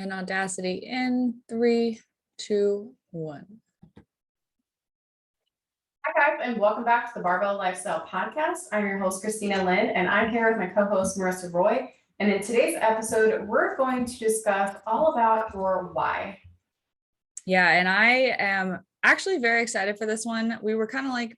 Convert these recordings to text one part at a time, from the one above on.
and Audacity in 3, 2, 1. Hi guys, and welcome back to the Barbell Lifestyle Podcast. I'm your host, Christina Lynn, and I'm here with my co-host, Marissa Roy. And in today's episode, we're going to discuss all about your why. Yeah, and I am actually very excited for this one. We were kind of like,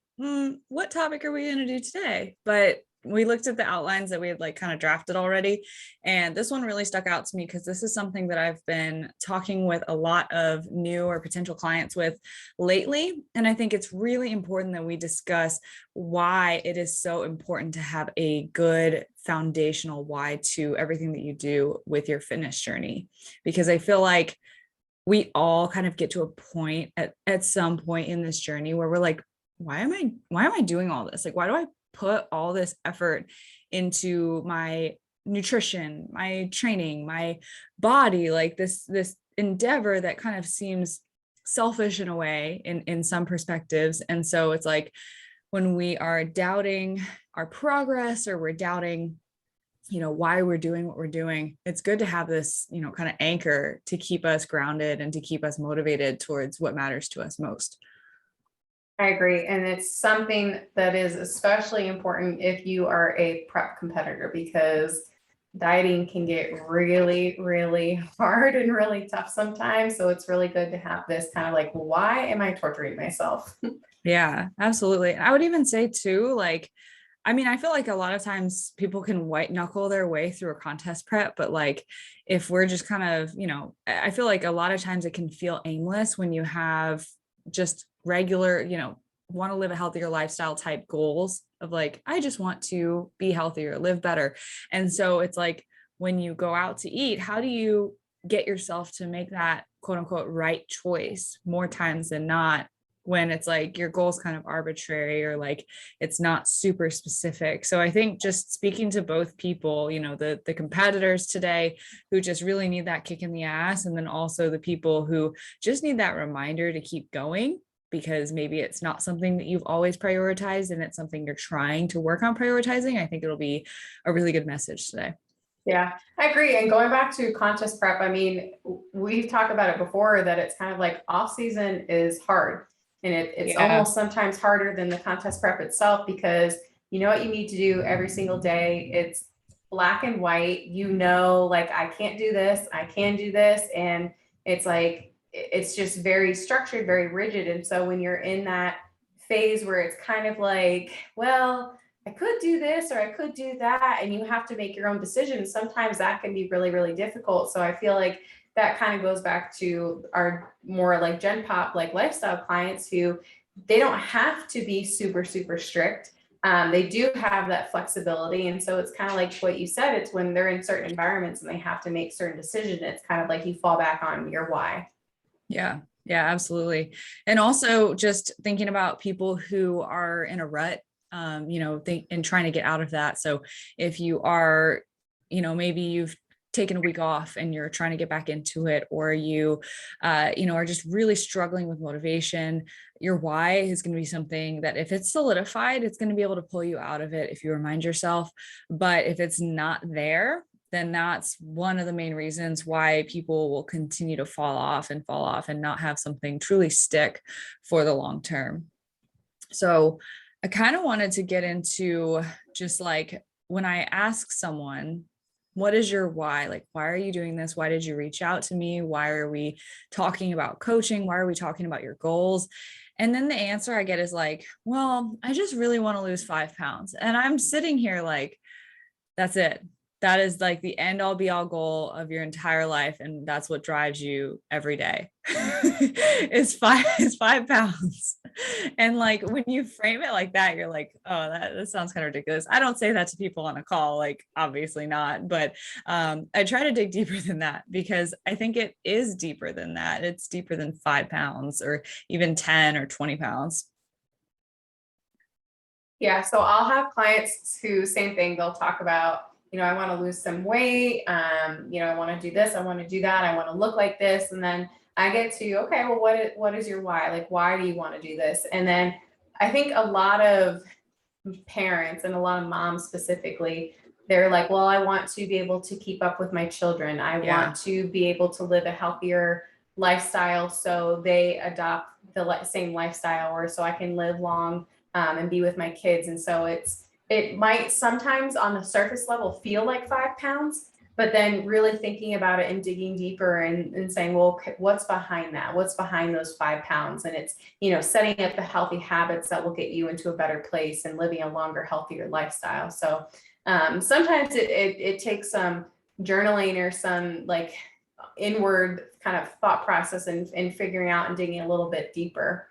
what topic are we going to do today? But we looked at the outlines that we had like kind of drafted already. And this one really stuck out to me because this is something that I've been talking with a lot of new or potential clients with lately. And I think it's really important that we discuss why it is so important to have a good foundational why to everything that you do with your fitness journey. Because I feel like we all kind of get to a point at some point in this journey where we're like, why am I doing all this? Like, why do I put all this effort into my nutrition, my training, my body, like this endeavor that kind of seems selfish in a way in some perspectives. And so it's like when we are doubting our progress or we're doubting why we're doing what we're doing, it's good to have this, kind of anchor to keep us grounded and to keep us motivated towards what matters to us most. I agree. And it's something that is especially important if you are a prep competitor, because dieting can get really, really hard and really tough sometimes. So it's really good to have this kind of like, why am I torturing myself? Yeah, absolutely. I would even say too, like, I feel like a lot of times people can white knuckle their way through a contest prep, but like if we're just kind of, I feel like a lot of times it can feel aimless when you have just regular, want to live a healthier lifestyle type goals of like, I just want to be healthier, live better. And so it's like when you go out to eat, how do you get yourself to make that quote unquote right choice more times than not, when it's like your goal's kind of arbitrary or like it's not super specific. So I think just speaking to both people, the competitors today who just really need that kick in the ass, and then also the people who just need that reminder to keep going, because maybe it's not something that you've always prioritized and it's something you're trying to work on prioritizing. I think it'll be a really good message today. Yeah, I agree. And going back to contest prep, we've talked about it before that it's kind of like off season is hard. And it's almost sometimes harder than the contest prep itself, because you know what you need to do every single day. It's black and white, like I can't do this, I can do this. And it's like, it's just very structured, very rigid. And so when you're in that phase where it's kind of like, well, I could do this or I could do that, and you have to make your own decisions, sometimes that can be really, really difficult. So I feel like that kind of goes back to our more like Gen Pop, like lifestyle clients who they don't have to be super, super strict. They do have that flexibility. And so it's kind of like what you said, it's when they're in certain environments and they have to make certain decisions, it's kind of like you fall back on your why. Yeah, absolutely. And also just thinking about people who are in a rut, and trying to get out of that. So if you are, maybe you've taken a week off and you're trying to get back into it, or you, are just really struggling with motivation, your why is going to be something that if it's solidified, it's going to be able to pull you out of it if you remind yourself. But if it's not there, then that's one of the main reasons why people will continue to fall off and not have something truly stick for the long term. So I kind of wanted to get into just like when I ask someone, what is your why? Like, why are you doing this? Why did you reach out to me? Why are we talking about coaching? Why are we talking about your goals? And then the answer I get is like, well, I just really want to lose 5 pounds. And I'm sitting here like, that's it. That is like the end all be all goal of your entire life. And that's what drives you every day is 5 pounds. And like, when you frame it like that, you're like, oh, that sounds kind of ridiculous. I don't say that to people on a call, like obviously not, but I try to dig deeper than that, because I think it is deeper than that. It's deeper than 5 pounds or even 10 or 20 pounds. Yeah. So I'll have clients who same thing, they'll talk about, I want to lose some weight. I want to do this. I want to do that. I want to look like this. And then I get to, okay, well, what is your why? Like, why do you want to do this? And then I think a lot of parents and a lot of moms specifically They're like, well, I want to be able to keep up with my children. I want to be able to live a healthier lifestyle. So they adopt the same lifestyle, or so I can live long and be with my kids. And so it might sometimes on the surface level feel like 5 pounds, but then really thinking about it and digging deeper and saying, well, what's behind that? What's behind those 5 pounds? And it's, setting up the healthy habits that will get you into a better place and living a longer, healthier lifestyle. So sometimes it takes some journaling or some like inward kind of thought process and figuring out and digging a little bit deeper.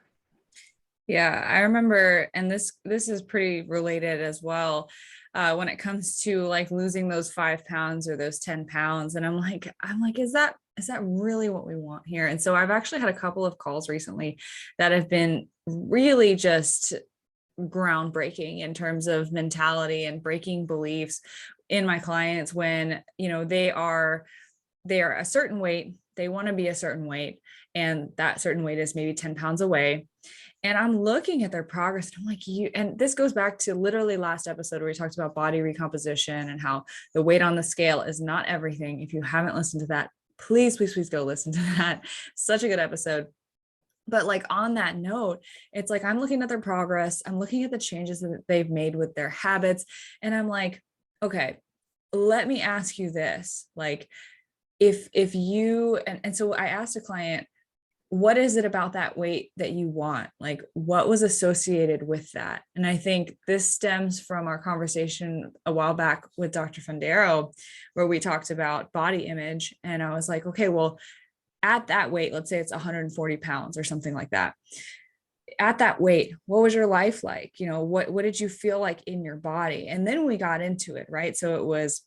Yeah, I remember, and this is pretty related as well, when it comes to like losing those 5 pounds or those 10 pounds. And I'm like, is that really what we want here? And so I've actually had a couple of calls recently that have been really just groundbreaking in terms of mentality and breaking beliefs in my clients when, they are a certain weight, they want to be a certain weight, and that certain weight is maybe 10 pounds away. And I'm looking at their progress and I'm like, and this goes back to literally last episode where we talked about body recomposition and how the weight on the scale is not everything. If you haven't listened to that, please go listen to that. Such a good episode. But like on that note, it's like, I'm looking at their progress. I'm looking at the changes that they've made with their habits. And I'm like, okay, let me ask you this. Like if you, and so I asked a client, what is it about that weight that you want? Like what was associated with that? And I think this stems from our conversation a while back with Dr. Fundero, where we talked about body image. And I was like, okay, well, at that weight, let's say it's 140 pounds or something like that. At that weight, what was your life like? What did you feel like in your body? And then we got into it, right? So it was,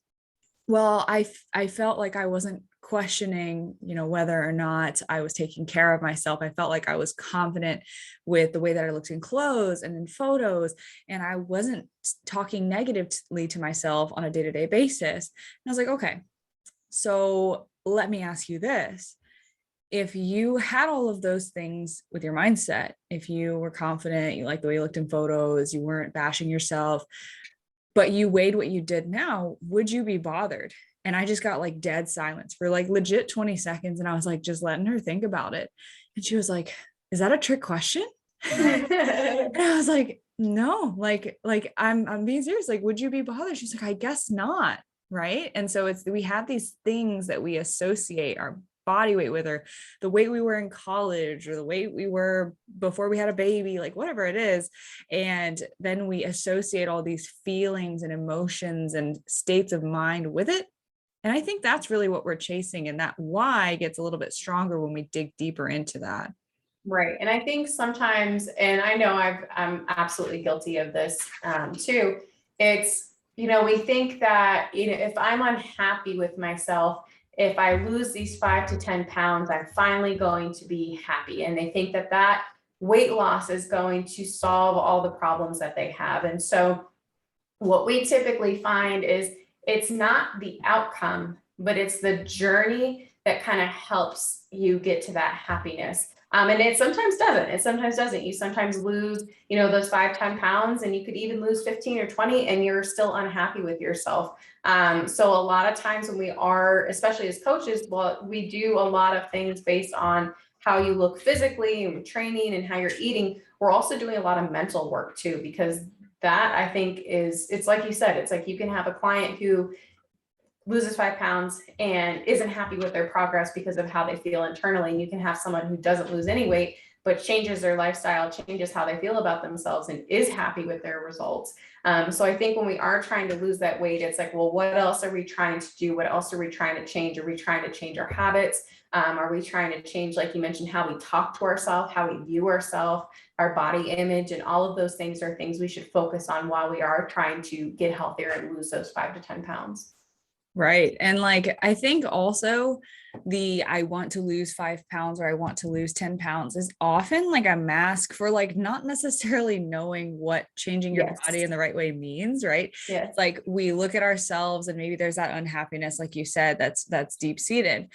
well, I felt like I wasn't questioning, whether or not I was taking care of myself. I felt like I was confident with the way that I looked in clothes and in photos, and I wasn't talking negatively to myself on a day-to-day basis. And I was like, okay, so let me ask you this. If you had all of those things with your mindset, if you were confident, you liked the way you looked in photos, you weren't bashing yourself, but you weighed what you did now, would you be bothered? And I just got like dead silence for like legit 20 seconds. And I was like, just letting her think about it. And she was like, is that a trick question? And I was like, no, like I'm being serious. Like, would you be bothered? She's like, I guess not. Right. And so we have these things that we associate our body weight with, or the weight we were in college, or the weight we were before we had a baby, like whatever it is. And then we associate all these feelings and emotions and states of mind with it. And I think that's really what we're chasing. And that why gets a little bit stronger when we dig deeper into that. Right. And I think sometimes, and I know I'm absolutely guilty of this too. It's, we think that, if I'm unhappy with myself, if I lose these 5 to 10 pounds, I'm finally going to be happy. And they think that weight loss is going to solve all the problems that they have. And so what we typically find is it's not the outcome, but it's the journey that kind of helps you get to that happiness. And it sometimes doesn't. You sometimes lose, those 5, 10 pounds, and you could even lose 15 or 20 and you're still unhappy with yourself. So a lot of times when we are, especially as coaches, well, we do a lot of things based on how you look physically and training and how you're eating. We're also doing a lot of mental work too, because that I think it's like you said, it's like you can have a client who loses 5 pounds and isn't happy with their progress because of how they feel internally. And you can have someone who doesn't lose any weight, but changes their lifestyle, changes how they feel about themselves, and is happy with their results. So I think when we are trying to lose that weight, it's like, well, what else are we trying to do? What else are we trying to change? Are we trying to change our habits? Are we trying to change, like you mentioned, how we talk to ourselves, how we view ourselves, our body image, and all of those things are things we should focus on while we are trying to get healthier and lose those 5 to 10 pounds. Right. And like, I think also I want to lose 5 pounds or I want to lose 10 pounds is often like a mask for like not necessarily knowing what changing your body in the right way means. Right. Yeah. Like we look at ourselves and maybe there's that unhappiness, like you said, that's deep seated.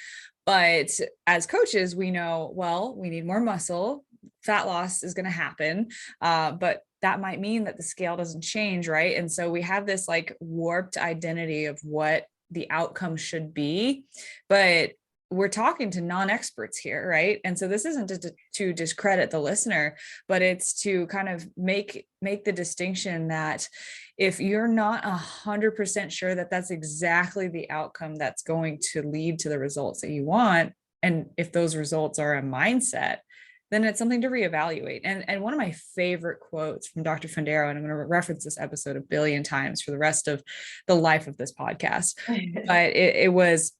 But as coaches, we know, well, we need more muscle. Fat loss is going to happen. But that might mean that the scale doesn't change, right? And so we have this like warped identity of what the outcome should be, but we're talking to non-experts here, right? And so this isn't to discredit the listener, but it's to kind of make the distinction that if you're not 100% sure that that's exactly the outcome that's going to lead to the results that you want, and if those results are a mindset, then it's something to reevaluate. And one of my favorite quotes from Dr. Fundero, and I'm going to reference this episode a billion times for the rest of the life of this podcast, but it was,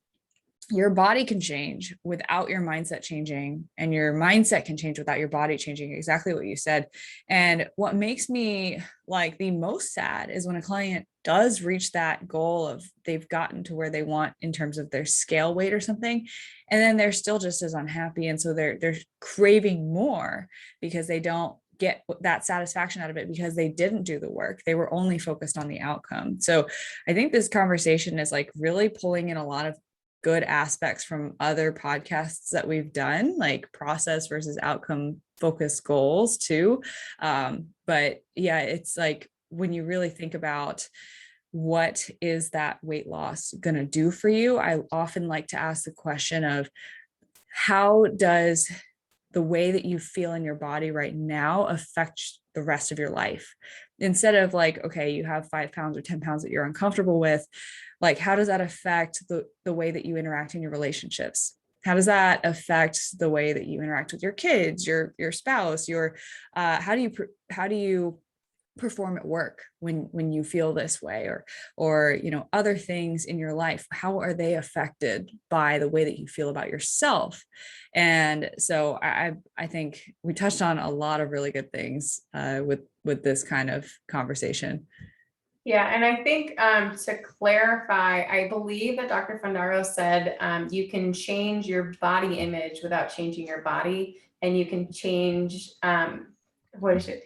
your body can change without your mindset changing, and your mindset can change without your body changing. Exactly what you said. And what makes me like the most sad is when a client does reach that goal of they've gotten to where they want in terms of their scale weight or something, and then they're still just as unhappy. And so they're craving more because they don't get that satisfaction out of it because they didn't do the work. They were only focused on the outcome. So I think this conversation is like really pulling in a lot of good aspects from other podcasts that we've done, like process versus outcome focused goals too. But yeah, it's like when you really think about what is that weight loss going to do for you, I often like to ask the question of how does the way that you feel in your body right now affect the rest of your life? Instead of like, okay, you have 5 pounds or 10 pounds that you're uncomfortable with, like, how does that affect the way that you interact in your relationships? How does that affect the way that you interact with your kids, your spouse, how do you perform at work when you feel this way, or other things in your life? How are they affected by the way that you feel about yourself? And so I think we touched on a lot of really good things with this kind of conversation. Yeah, and I think to clarify, I believe that Dr. Fundaro said you can change your body image without changing your body, and you can change what is it?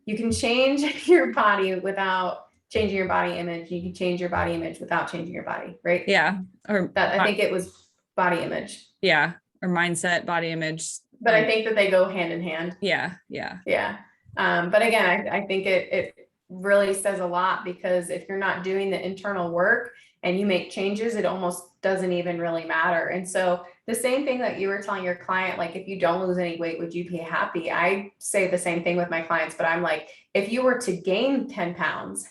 You can change your body without changing your body image. You can change your body image without changing your body, right? Yeah, or that I think it was body image. Yeah, or mindset, body image. But I think that they go hand in hand. Yeah. But again, I think it really says a lot, because if you're not doing the internal work and you make changes, it almost doesn't even really matter. And so the same thing that you were telling your client, like, if you don't lose any weight, would you be happy? I say the same thing with my clients, but I'm like, if you were to gain 10 pounds,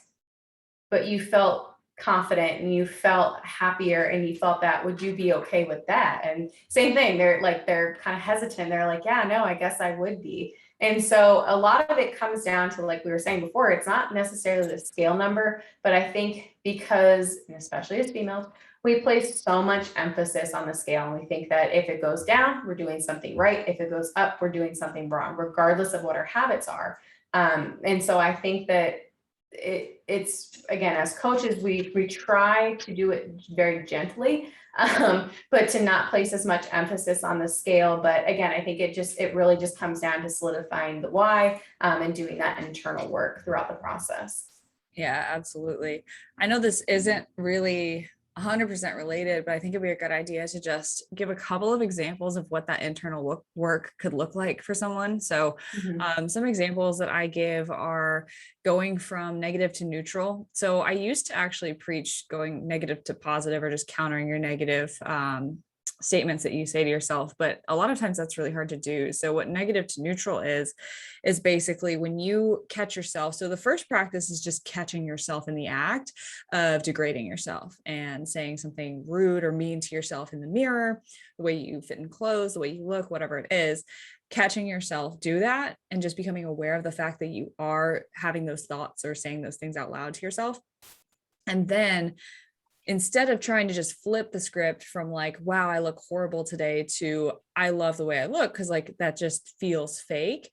but you felt confident and you felt happier and you felt that, would you be okay with that? And same thing, they're kind of hesitant. They're like, yeah, no, I guess I would be. And so a lot of it comes down to, like we were saying before, it's not necessarily the scale number, but I think because, and especially as females, we place so much emphasis on the scale, and we think that if it goes down, we're doing something right. If it goes up, we're doing something wrong, regardless of what our habits are. And so I think that it's again, as coaches, we try to do it very gently, but to not place as much emphasis on the scale. But again, I think it really just comes down to solidifying the why, and doing that internal work throughout the process. Yeah, absolutely. I know this isn't really 100% related, but I think it'd be a good idea to just give a couple of examples of what that internal work could look like for someone. So some examples that I give are going from negative to neutral. So I used to actually preach going negative to positive, or just countering your negative statements that you say to yourself, but a lot of times that's really hard to do. So what negative to neutral is basically when you catch yourself. So the first practice is just catching yourself in the act of degrading yourself and saying something rude or mean to yourself in the mirror, the way you fit in clothes, the way you look, whatever it is. Catching yourself do that and just becoming aware of the fact that you are having those thoughts or saying those things out loud to yourself. And then instead of trying to just flip the script from like, wow, I look horrible today, to I love the way I look, because like that just feels fake,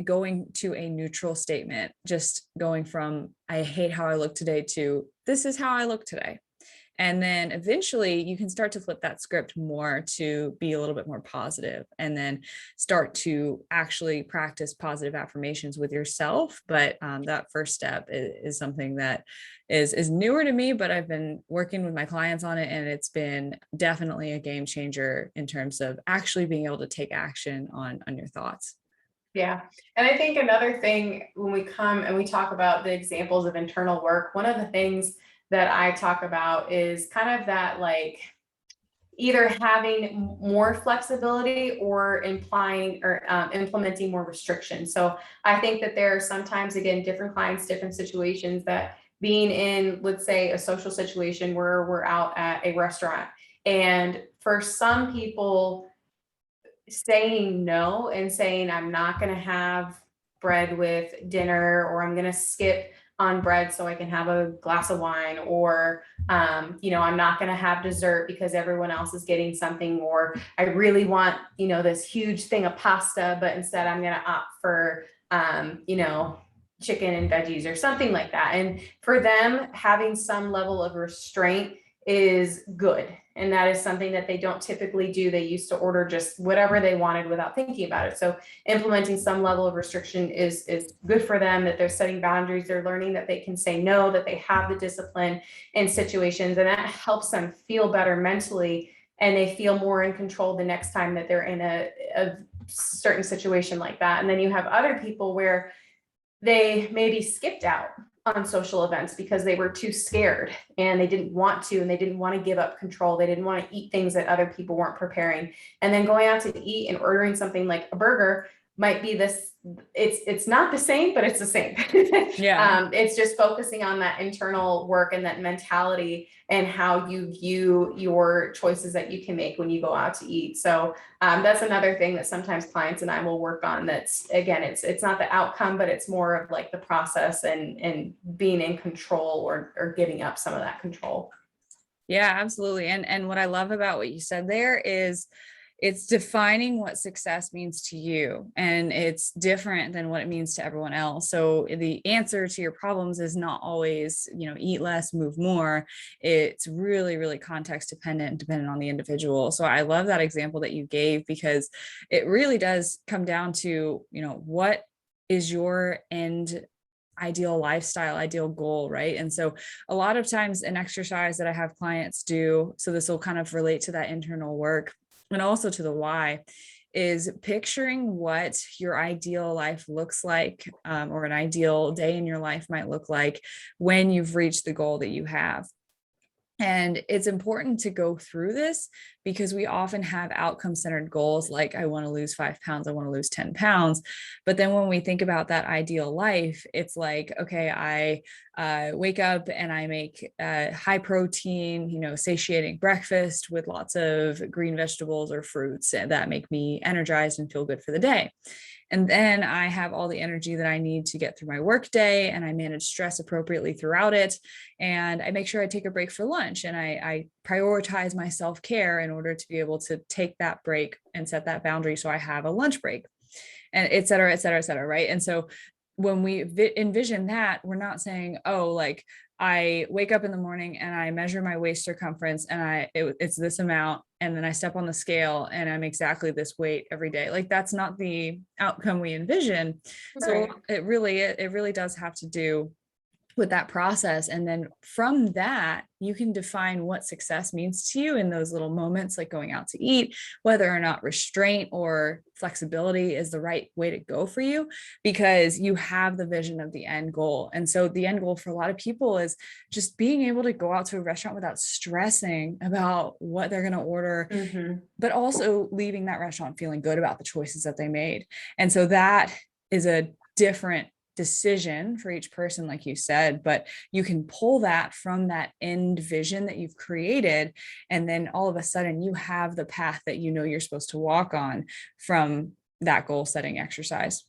going to a neutral statement, just going from I hate how I look today to this is how I look today. And then eventually you can start to flip that script more to be a little bit more positive, and then start to actually practice positive affirmations with yourself. But that first step is something that is newer to me, but I've been working with my clients on it, and it's been definitely a game changer in terms of actually being able to take action on your thoughts. Yeah. And I think another thing when we come and we talk about the examples of internal work, one of the things that I talk about is kind of that, like, either having more flexibility or implying or implementing more restrictions. So I think that there are sometimes, again, different clients, different situations, that being in, let's say, a social situation where we're out at a restaurant, and for some people, saying no and saying, I'm not going to have bread with dinner, or I'm going to skip on bread so I can have a glass of wine, or, I'm not going to have dessert because everyone else is getting something, or I really want, this huge thing of pasta, but instead I'm going to opt for, chicken and veggies or something like that. And for them, having some level of restraint is good. And that is something that they don't typically do. They used to order just whatever they wanted without thinking about it. So implementing some level of restriction is good for them, that they're setting boundaries, they're learning that they can say no, that they have the discipline in situations, and that helps them feel better mentally, and they feel more in control the next time that they're in a certain situation like that. And then you have other people where they maybe skipped out on social events because they were too scared and they didn't want to, and they didn't want to give up control. They didn't want to eat things that other people weren't preparing. And then going out to eat and ordering something like a burger might be this, it's not the same, but it's the same. Yeah. It's just focusing on that internal work and that mentality and how you view your choices that you can make when you go out to eat. So that's another thing that sometimes clients and I will work on. That's, again, it's not the outcome, but it's more of like the process and being in control, or giving up some of that control. Yeah, absolutely. And what I love about what you said there is it's defining what success means to you, and it's different than what it means to everyone else. So the answer to your problems is not always, eat less, move more. It's really, really context dependent on the individual. So I love that example that you gave, because it really does come down to, what is your end ideal lifestyle, ideal goal, right? And so a lot of times an exercise that I have clients do, so this will kind of relate to that internal work and also to the why, is picturing what your ideal life looks like, or an ideal day in your life might look like when you've reached the goal that you have. And it's important to go through this because we often have outcome-centered goals like, I want to lose 5 pounds, I want to lose 10 pounds. But then when we think about that ideal life, it's like, okay, I wake up and I make high protein, satiating breakfast with lots of green vegetables or fruits that make me energized and feel good for the day. And then I have all the energy that I need to get through my work day, and I manage stress appropriately throughout it. And I make sure I take a break for lunch, and I prioritize my self-care in order to be able to take that break and set that boundary. So I have a lunch break, and et cetera, et cetera, et cetera. Right. And so when we envision that, we're not saying, oh, like I wake up in the morning and I measure my waist circumference and it's this amount, and then I step on the scale and I'm exactly this weight every day. Like that's not the outcome we envision. Right. So it really does have to do with that process. And then from that, you can define what success means to you in those little moments, like going out to eat, whether or not restraint or flexibility is the right way to go for you, because you have the vision of the end goal. And so the end goal for a lot of people is just being able to go out to a restaurant without stressing about what they're going to order, but also leaving that restaurant feeling good about the choices that they made. And so that is a different decision for each person, like you said, but you can pull that from that end vision that you've created. And then all of a sudden you have the path that you're supposed to walk on from that goal setting exercise.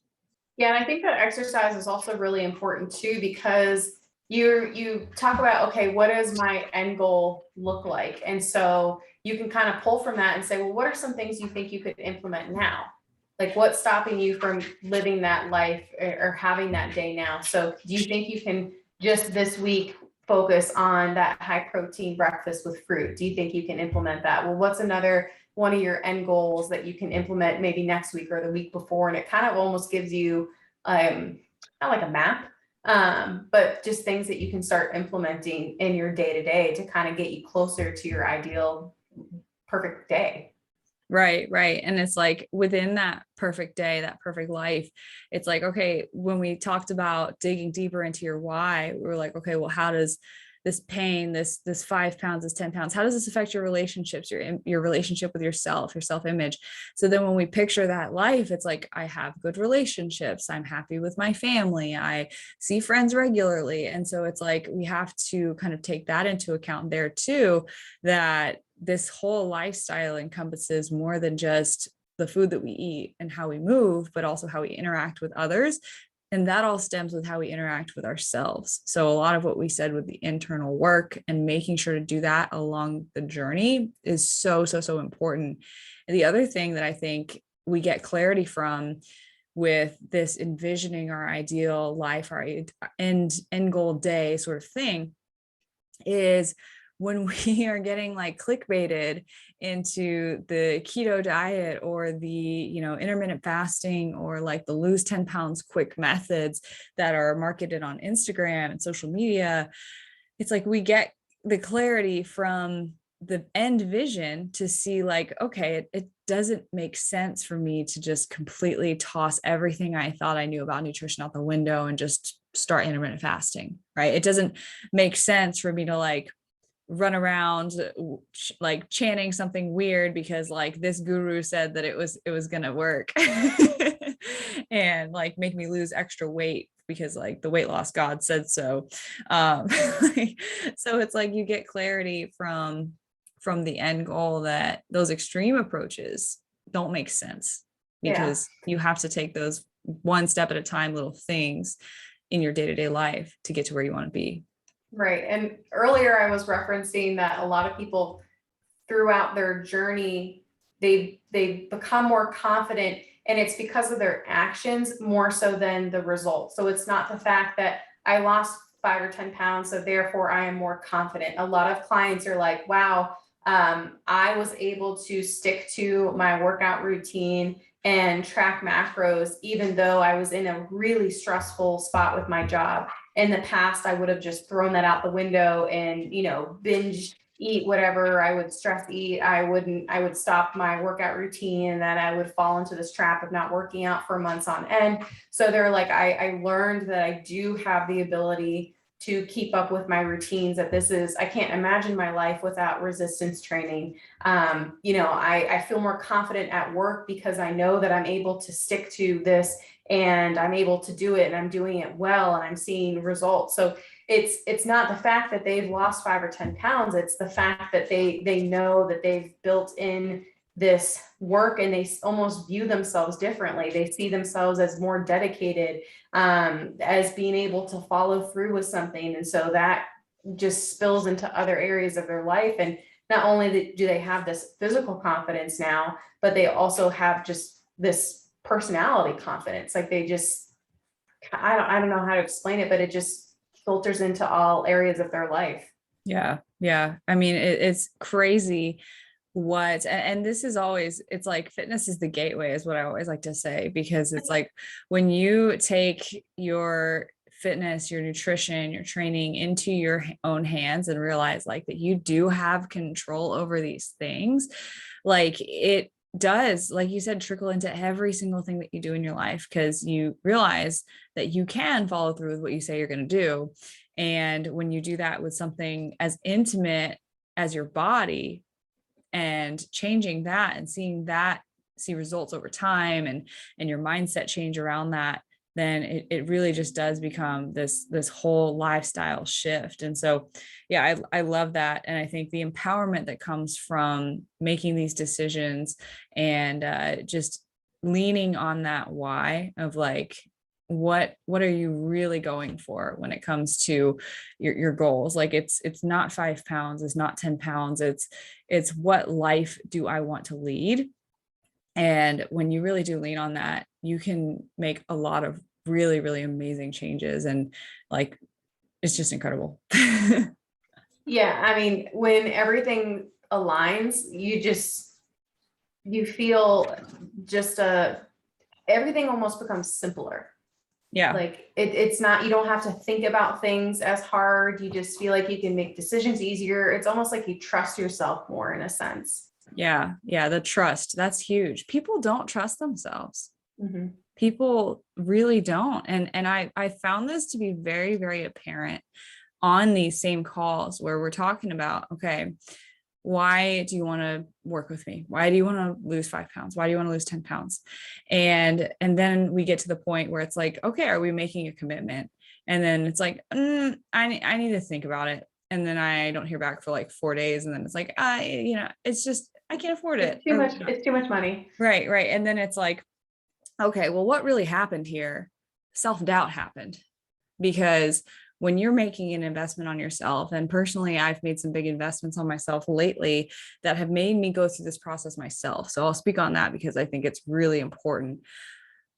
Yeah. And I think that exercise is also really important too, because you talk about, okay, what does my end goal look like? And so you can kind of pull from that and say, well, what are some things you think you could implement now? Like what's stopping you from living that life or having that day now? So do you think you can just this week focus on that high protein breakfast with fruit? Do you think you can implement that? Well, what's another one of your end goals that you can implement maybe next week or the week before? And it kind of almost gives you not like a map, but just things that you can start implementing in your day to day to kind of get you closer to your ideal perfect day. Right, right. And it's like within that perfect day, that perfect life, it's like, okay, when we talked about digging deeper into your why, we were like, okay, well, how does this pain, this 5 pounds, this 10 pounds, how does this affect your relationships, your relationship with yourself, your self-image? So then when we picture that life, it's like, I have good relationships, I'm happy with my family, I see friends regularly. And so it's like, we have to kind of take that into account there too, that this whole lifestyle encompasses more than just the food that we eat and how we move, but also how we interact with others. And that all stems with how we interact with ourselves. So a lot of what we said with the internal work and making sure to do that along the journey is so, so, so important. And the other thing that I think we get clarity from with this envisioning our ideal life, our end goal day sort of thing, is when we are getting like clickbaited into the keto diet or the intermittent fasting or like the lose 10 pounds quick methods that are marketed on Instagram and social media, it's like we get the clarity from the end vision to see like, okay, it doesn't make sense for me to just completely toss everything I thought I knew about nutrition out the window and just start intermittent fasting, right? It doesn't make sense for me to like run around like chanting something weird because like this guru said that it was gonna work and like make me lose extra weight because like the weight loss god said so. So it's like you get clarity from the end goal that those extreme approaches don't make sense because you have to take those one step at a time little things in your day-to-day life to get to where you want to be. Right. And earlier I was referencing that a lot of people throughout their journey, they become more confident, and it's because of their actions more so than the results. So it's not the fact that I lost 5 or 10 pounds, so therefore I am more confident. A lot of clients are like, wow, I was able to stick to my workout routine and track macros, even though I was in a really stressful spot with my job. In the past, I would have just thrown that out the window and, binge eat whatever I would stress eat. I would stop my workout routine, and then I would fall into this trap of not working out for months on end. So they're like, I learned that I do have the ability to keep up with my routines, that I can't imagine my life without resistance training. I feel more confident at work because I know that I'm able to stick to this and I'm able to do it and I'm doing it well and I'm seeing results. So it's not the fact that they've lost 5 or 10 pounds. It's the fact that they know that they've built in this work and they almost view themselves differently. They see themselves as more dedicated, as being able to follow through with something. And so that just spills into other areas of their life. And not only do they have this physical confidence now, but they also have just this personality confidence. Like they just, I don't know how to explain it, but it just filters into all areas of their life. Yeah. Yeah. I mean, it's crazy and this is always, it's like fitness is the gateway is what I always like to say, because it's like when you take your fitness, your nutrition, your training into your own hands and realize like that you do have control over these things, like it does, like you said, trickle into every single thing that you do in your life, because you realize that you can follow through with what you say you're going to do. And when you do that with something as intimate as your body and changing that and see results over time and your mindset change around that, then it really just does become this whole lifestyle shift. And so, yeah, I love that. And I think the empowerment that comes from making these decisions and just leaning on that why of like, what are you really going for when it comes to your goals? Like it's not 5 pounds, it's not 10 pounds. It's what life do I want to lead? And when you really do lean on that, you can make a lot of really, really amazing changes. And like, it's just incredible. Yeah. I mean, when everything aligns, you feel just everything almost becomes simpler. Yeah. Like it's not, you don't have to think about things as hard. You just feel like you can make decisions easier. It's almost like you trust yourself more in a sense. Yeah. Yeah. The trust, that's huge. People don't trust themselves. Mm-hmm. People really don't. And I found this to be very, very apparent on these same calls where we're talking about, okay, why do you want to work with me? Why do you want to lose 5 pounds? Why do you want to lose 10 pounds? And then we get to the point where it's like, okay, are we making a commitment? And then it's like, I need to think about it. And then I don't hear back for like 4 days. And then it's like, it's just, I can't afford it. It's too much. It's too much money. Right. Right. And then it's like, okay, well, what really happened here? Self-doubt happened, because when you're making an investment on yourself, and personally, I've made some big investments on myself lately that have made me go through this process myself. So I'll speak on that because I think it's really important.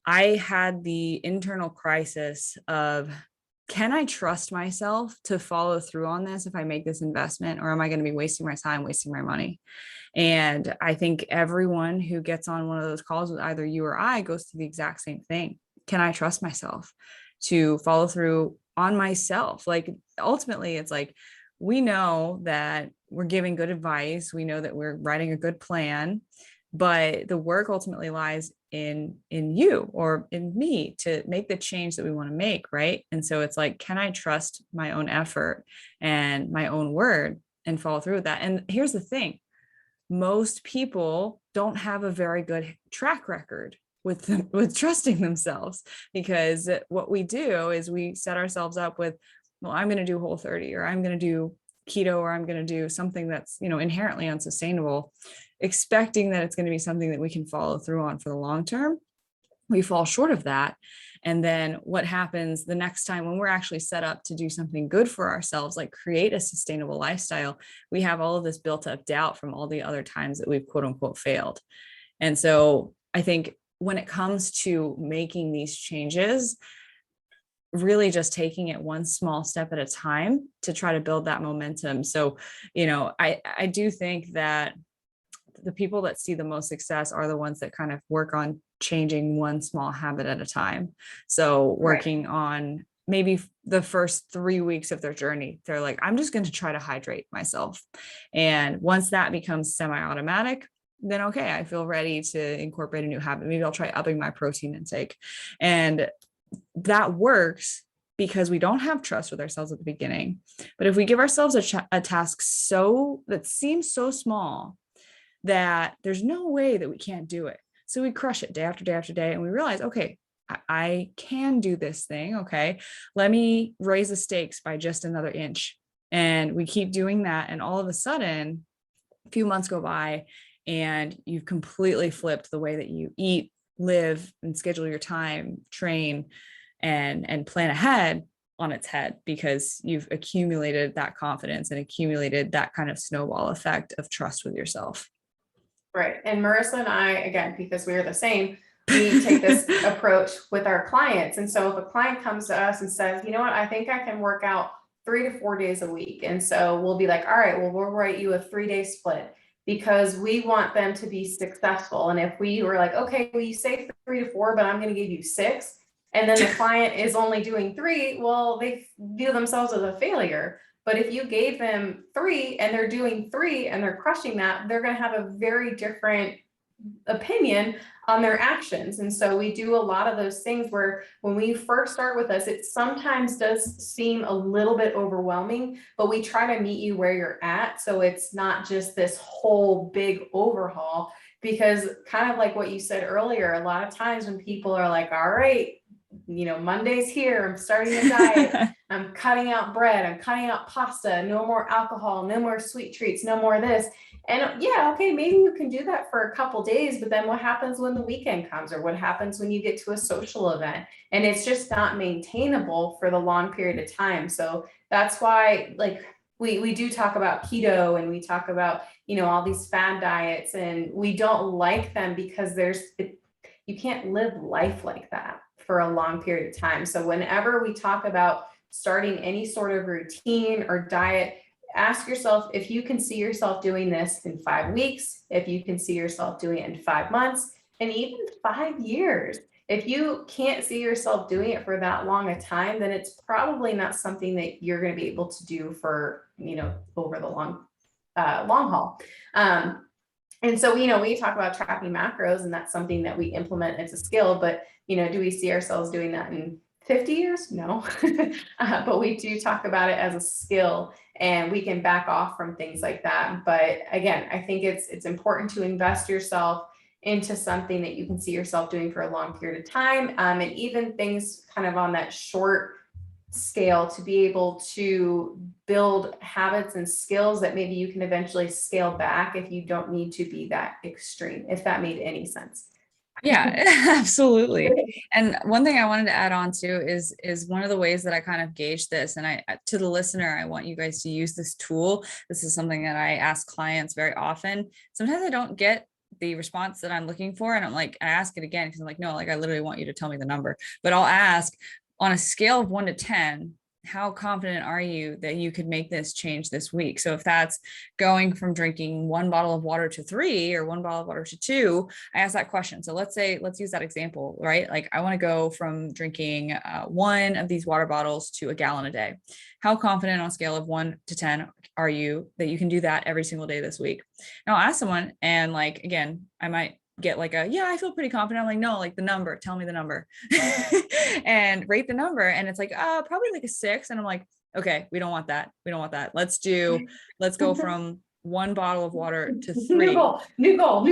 I had the internal crisis of, can I trust myself to follow through on this if I make this investment, or am I going to be wasting my time, wasting my money? And I think everyone who gets on one of those calls with either you or I goes through the exact same thing. Can I trust myself to follow through on myself? Like, ultimately, it's like, we know that we're giving good advice. We know that we're writing a good plan, but the work ultimately lies in you or in me to make the change that we want to make, right? And so it's like, can I trust my own effort and my own word and follow through with that? And here's the thing, most people don't have a very good track record with trusting themselves, because what we do is we set ourselves up with, well, I'm going to do Whole30, or I'm going to do keto, or I'm going to do something that's, inherently unsustainable, expecting that it's going to be something that we can follow through on for the long term. We fall short of that. And then what happens the next time when we're actually set up to do something good for ourselves, like create a sustainable lifestyle, we have all of this built up doubt from all the other times that we've quote unquote failed. And so I think when it comes to making these changes, really just taking it one small step at a time to try to build that momentum. So, I do think that the people that see the most success are the ones that kind of work on changing one small habit at a time. So working on maybe the first 3 weeks of their journey, they're like, I'm just going to try to hydrate myself. And once that becomes semi-automatic, then okay, I feel ready to incorporate a new habit. Maybe I'll try upping my protein intake. And that works because we don't have trust with ourselves at the beginning. But if we give ourselves a task that seems so small that there's no way that we can't do it, so we crush it day after day after day, and we realize, okay, I can do this thing. Okay, let me raise the stakes by just another inch. And we keep doing that. And all of a sudden, a few months go by and you've completely flipped the way that you eat, live, and schedule your time, train, and plan ahead on its head, because you've accumulated that confidence and accumulated that kind of snowball effect of trust with yourself. Right. And Marissa and I, again, because we are the same, we take this approach with our clients. And so if a client comes to us and says, you know what, I think I can work out 3 to 4 days a week. And so we'll be like, all right, well, we'll write you a 3-day split, because we want them to be successful. And if we were like, okay, well, you say 3 to 4, but I'm going to give you 6. And then the client is only doing 3, well, they view themselves as a failure. But if you gave them 3 and they're doing 3 and they're crushing that, they're going to have a very different opinion on their actions. And so we do a lot of those things where when we first start with us, it sometimes does seem a little bit overwhelming, but we try to meet you where you're at. So it's not just this whole big overhaul, because kind of like what you said earlier, a lot of times when people are like, all right, Monday's here, I'm starting a diet, I'm cutting out bread, I'm cutting out pasta, no more alcohol, no more sweet treats, no more this. And yeah, okay, maybe you can do that for a couple days, but then what happens when the weekend comes, or what happens when you get to a social event? And it's just not maintainable for the long period of time. So that's why, like, we do talk about keto, and we talk about, all these fad diets, and we don't like them because you can't live life like that for a long period of time. So whenever we talk about starting any sort of routine or diet, ask yourself if you can see yourself doing this in 5 weeks, if you can see yourself doing it in 5 months, and even 5 years. If you can't see yourself doing it for that long a time, then it's probably not something that you're going to be able to do for, over the long haul. And so, we talk about tracking macros, and that's something that we implement as a skill, but, do we see ourselves doing that in 50 years? No. But we do talk about it as a skill, and we can back off from things like that. But again, I think it's important to invest yourself into something that you can see yourself doing for a long period of time. And even things kind of on that short scale, to be able to build habits and skills that maybe you can eventually scale back if you don't need to be that extreme, if that made any sense. Yeah, absolutely. And one thing I wanted to add on to is one of the ways that I kind of gauge this, and to the listener, I want you guys to use this tool. This is something that I ask clients very often. Sometimes I don't get the response that I'm looking for, and I ask it again because I'm like, no, I literally want you to tell me the number. But I'll ask, on a scale of 1 to 10, how confident are you that you could make this change this week? So if that's going from drinking 1 bottle of water to 3 or 1 bottle of water to 2, I ask that question. So let's use that example, right? Like, I want to go from drinking 1 of these water bottles to a gallon a day. How confident on a scale of 1 to 10 are you that you can do that every single day this week? Now I'll ask someone, and again, I might get yeah, I feel pretty confident. I'm like, no, the number, tell me the number and rate the number. And it's probably a 6. And I'm like, okay, we don't want that. Let's go from 1 bottle of water to 3. New goal.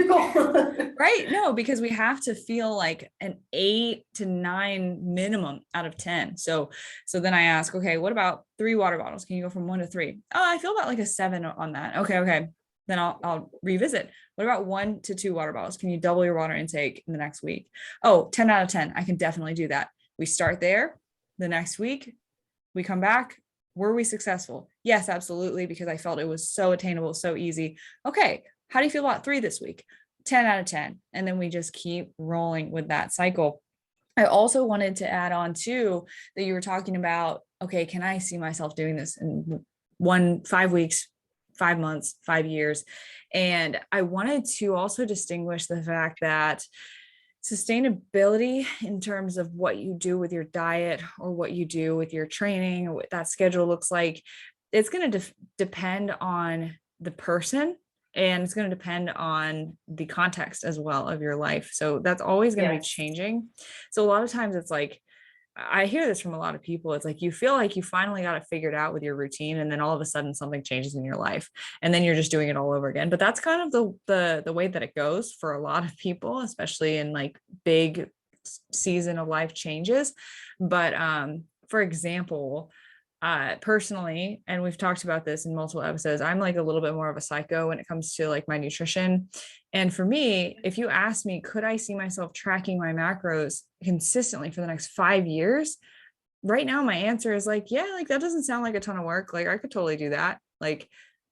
Right. No, because we have to feel like an 8 to 9 minimum out of 10. So then I ask, okay, what about 3 water bottles? Can you go from 1 to 3? Oh, I feel about a 7 on that. Okay. Then I'll revisit. What about 1 to 2 water bottles? Can you double your water intake in the next week? Oh, 10 out of 10. I can definitely do that. We start there. The next week, we come back. Were we successful? Yes, absolutely, because I felt it was so attainable, so easy. Okay, how do you feel about 3 this week? 10 out of 10. And then we just keep rolling with that cycle. I also wanted to add on too that you were talking about, okay, can I see myself doing this in 5 weeks, 5 months, 5 years? And I wanted to also distinguish the fact that sustainability in terms of what you do with your diet or what you do with your training or what that schedule looks like, it's going to depend on the person, and it's going to depend on the context as well of your life. So that's always going to be changing. So a lot of times it's I hear this from a lot of people. It's you feel like you finally got it figured out with your routine, and then all of a sudden something changes in your life, and then you're just doing it all over again. But that's kind of the way that it goes for a lot of people, especially in big season of life changes. But for example, personally, and we've talked about this in multiple episodes, I'm a little bit more of a psycho when it comes to my nutrition. And for me, if you ask me, could I see myself tracking my macros consistently for the next 5 years? Right now, my answer is yeah, that doesn't sound like a ton of work. I could totally do that.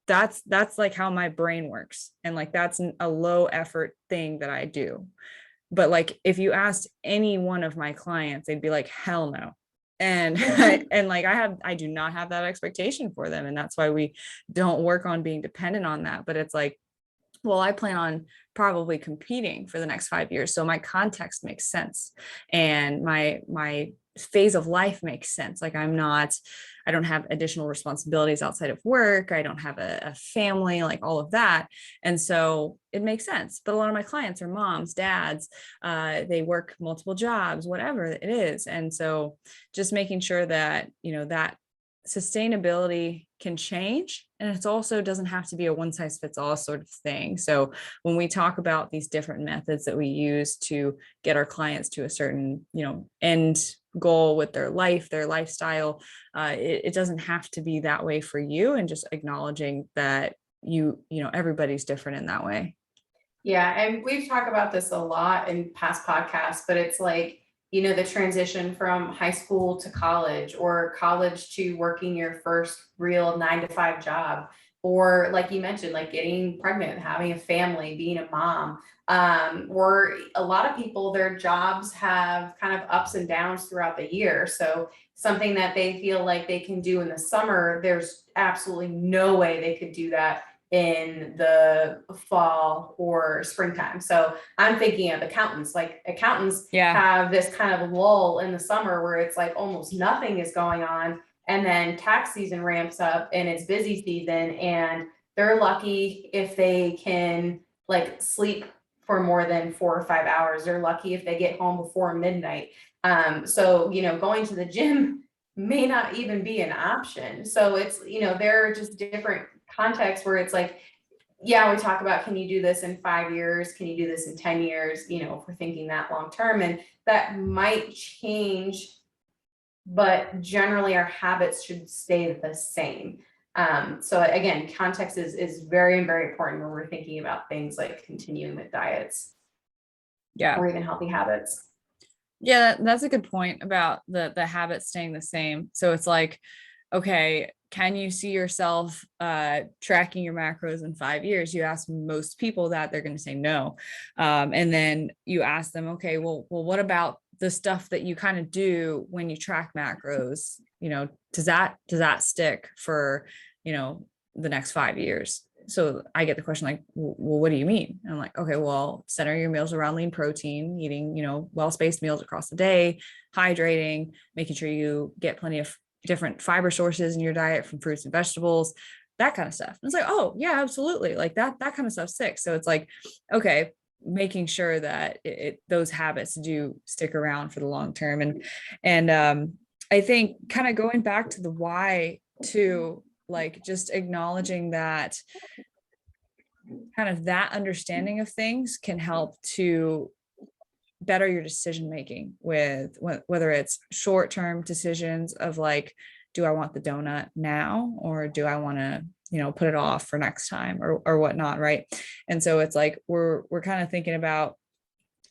That's how my brain works. And that's a low effort thing that I do. But if you asked any one of my clients, they'd be like, hell no. And I do not have that expectation for them. And that's why we don't work on being dependent on that. But it's well, I plan on probably competing for the next 5 years. So my context makes sense. And my phase of life makes sense. I don't have additional responsibilities outside of work. I don't have a family, all of that. And so it makes sense. But a lot of my clients are moms, dads, they work multiple jobs, whatever it is. And so just making sure that, that sustainability can change, and it also doesn't have to be a one size fits all sort of thing. So when we talk about these different methods that we use to get our clients to a certain, end goal with their life, their lifestyle, it doesn't have to be that way for you, and just acknowledging that everybody's different in that way. Yeah, and we've talked about this a lot in past podcasts, but it's the transition from high school to college, or college to working your first real 9 to 5 job, or like you mentioned, getting pregnant, having a family, being a mom. Or a lot of people, their jobs have kind of ups and downs throughout the year. So something that they feel like they can do in the summer, there's absolutely no way they could do that in the fall or springtime. So I'm thinking of accountants. Accountants have this kind of lull in the summer where it's almost nothing is going on, and then tax season ramps up and it's busy season, and they're lucky if they can like sleep for more than 4 or 5 hours. They're lucky if they get home before midnight. So, you know, going to the gym may not even be an option. So it's, you know, there are just different contexts where it's like, yeah, we talk about, can you do this in 5 years? Can you do this in 10 years? You know, if we're thinking that long term, and that might change, but generally our habits should stay the same. So again, context is very, very important when we're thinking about things like continuing with diets, or even healthy habits. Yeah, that's a good point about the habits staying the same. So it's like, okay, can you see yourself tracking your macros in 5 years? You ask most people that, they're going to say no. And then you ask them, okay, well, what about the stuff that you kind of do when you track macros? You know, does that stick for, you know, the next 5 years? So I get the question like, well, what do you mean? And I'm like, okay, well, center your meals around lean protein, eating, you know, well-spaced meals across the day, hydrating, making sure you get plenty of different fiber sources in your diet from fruits and vegetables, that kind of stuff. And it's like, oh yeah, absolutely. Like that kind of stuff sticks. So it's like, okay, making sure that those habits do stick around for the long term. And I think kind of going back to the why too, like just acknowledging that kind of that understanding of things can help to better your decision making with whether it's short-term decisions of like, do I want the donut now, or do I want to, you know, put it off for next time, or whatnot, right? And so it's like we're kind of thinking about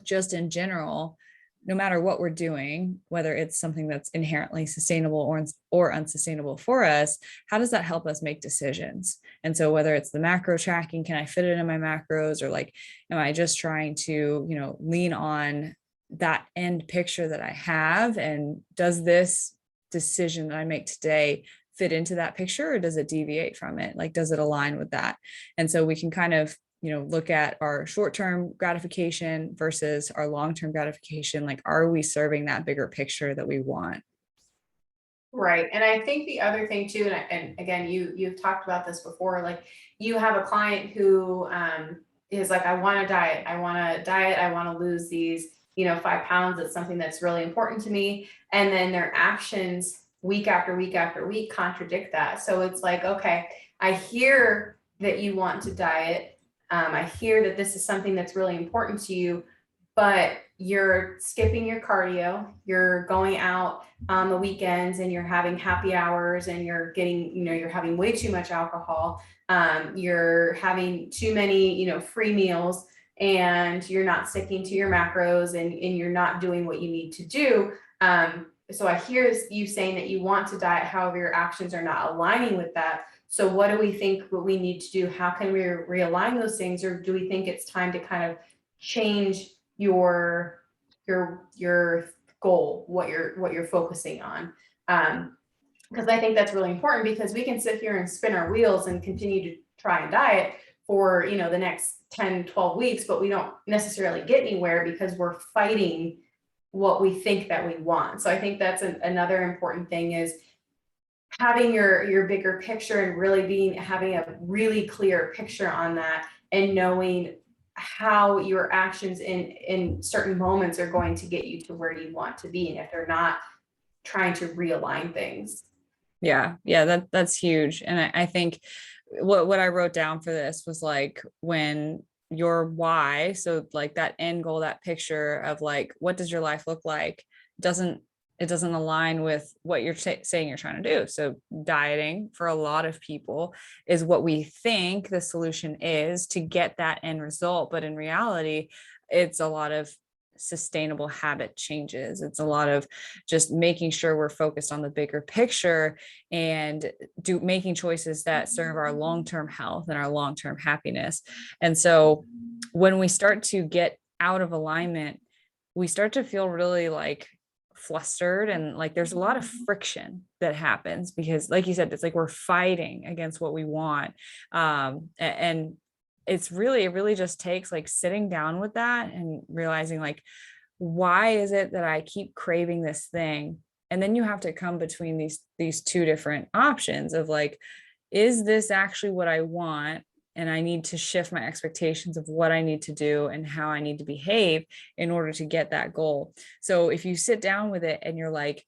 just in general, no matter what we're doing, whether it's something that's inherently sustainable or unsustainable for us, how does that help us make decisions? And so whether it's the macro tracking, can I fit it in my macros, or like, am I just trying to, you know, lean on that end picture that I have? And does this decision that I make today fit into that picture, or does it deviate from it? Like, does it align with that? And so we can kind of, you know, look at our short-term gratification versus our long-term gratification. Like, are we serving that bigger picture that we want? Right. And I think the other thing too, and again, you've talked about this before, like you have a client who is like, I want to diet, I want to lose these, you know, 5 pounds. It's something that's really important to me. And then their actions week after week after week contradict that. So it's like, okay, I hear that you want to diet. I hear that this is something that's really important to you, but you're skipping your cardio, you're going out on the weekends and you're having happy hours, and you're getting, you know, you're having way too much alcohol. You're having too many, you know, free meals, and you're not sticking to your macros, and you're not doing what you need to do. So I hear you saying that you want to diet, however, your actions are not aligning with that. So what do we think what we need to do? How can we realign those things? Or do we think it's time to kind of change your goal, what you're focusing on? Because I think that's really important, because we can sit here and spin our wheels and continue to try and diet for, you know, the next 10, 12 weeks, but we don't necessarily get anywhere because we're fighting what we think that we want. So I think that's another important thing, is having your bigger picture, and really having a really clear picture on that, and knowing how your actions in certain moments are going to get you to where you want to be, and if they're not, trying to realign things. Yeah, that's huge. And I think what I wrote down for this was like, when your why, so like that end goal, that picture of like, what does your life look like, doesn't align with what you're saying you're trying to do. So dieting for a lot of people is what we think the solution is to get that end result, but in reality, it's a lot of sustainable habit changes. It's a lot of just making sure we're focused on the bigger picture, and making choices that serve our long-term health and our long-term happiness. And so when we start to get out of alignment, we start to feel really like flustered, and like there's a lot of friction that happens, because like you said, it's like we're fighting against what we want. And it really just takes like sitting down with that and realizing like, why is it that I keep craving this thing? And then you have to come between these two different options of like, is this actually what I want? and I need to shift my expectations of what I need to do and how I need to behave in order to get that goal. So if you sit down with it and you're like,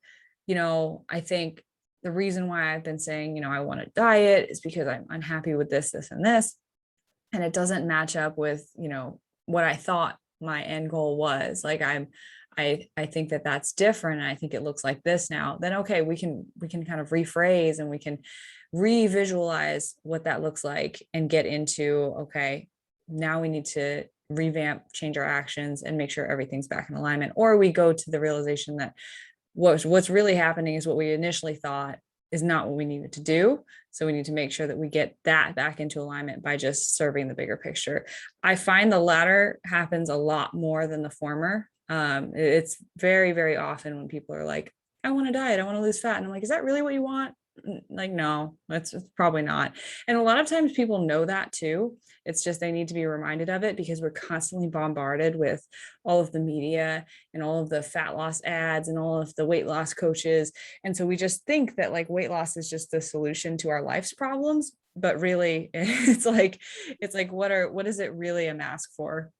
I think the reason why I've been saying, I want to diet is because I'm unhappy with this, this, and this, and it doesn't match up with, what I thought my end goal was. Like I think that that's different. And I think it looks like this now. Then, okay, we can kind of rephrase and we can revisualize what that looks like and get into, okay, now we need to revamp, change our actions and make sure everything's back in alignment. Or we go to the realization that what's really happening is what we initially thought is not what we needed to do. So we need to make sure that we get that back into alignment by just serving the bigger picture. I find the latter happens a lot more than the former. It's very, very often when people are like, I want to diet, I want to lose fat. And I'm like, is that really what you want? Like, no, it's probably not. And a lot of times people know that too. It's just they need to be reminded of it because we're constantly bombarded with all of the media and all of the fat loss ads and all of the weight loss coaches. And so we just think that like weight loss is just the solution to our life's problems. But really, it's like, what is it really a mask for?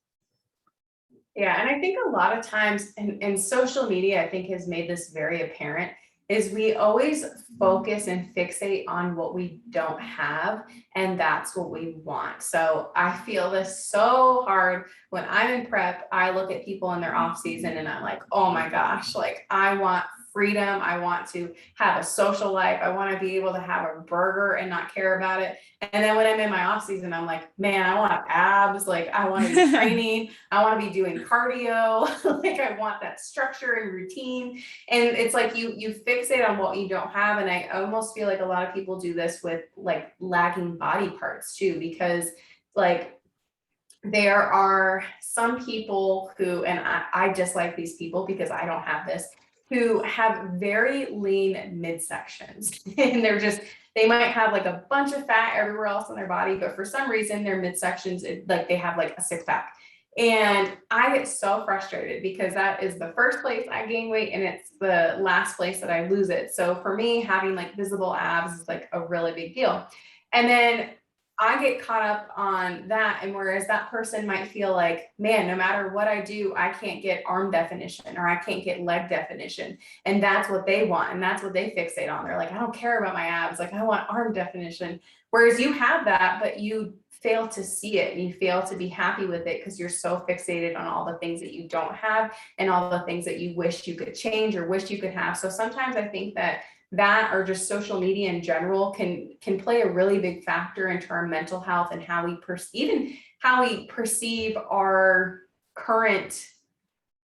Yeah, and I think a lot of times, and social media, I think has made this very apparent, is we always focus and fixate on what we don't have, and that's what we want. So I feel this so hard when I'm in prep. I look at people in their off season and I'm like, oh my gosh, like I want freedom. I want to have a social life. I want to be able to have a burger and not care about it. And then when I'm in my off season, I'm like, man, I want abs. Like I want to be training. I want to be doing cardio. Like I want that structure and routine. And it's like you fixate on what you don't have. And I almost feel like a lot of people do this with like lagging body parts too, because like there are some people who, and I dislike these people because I don't have this, who have very lean midsections and they might have like a bunch of fat everywhere else in their body, but for some reason their midsections, like they have like a six pack. And I get so frustrated because that is the first place I gain weight and it's the last place that I lose it. So for me, having like visible abs is like a really big deal. And then I get caught up on that. And whereas that person might feel like, man, no matter what I do, I can't get arm definition or I can't get leg definition. And that's what they want. And that's what they fixate on. They're like, I don't care about my abs. Like I want arm definition. Whereas you have that, but you fail to see it and you fail to be happy with it because you're so fixated on all the things that you don't have and all the things that you wish you could change or wish you could have. So sometimes I think that or just social media in general can play a really big factor into our mental health and how we perceive our current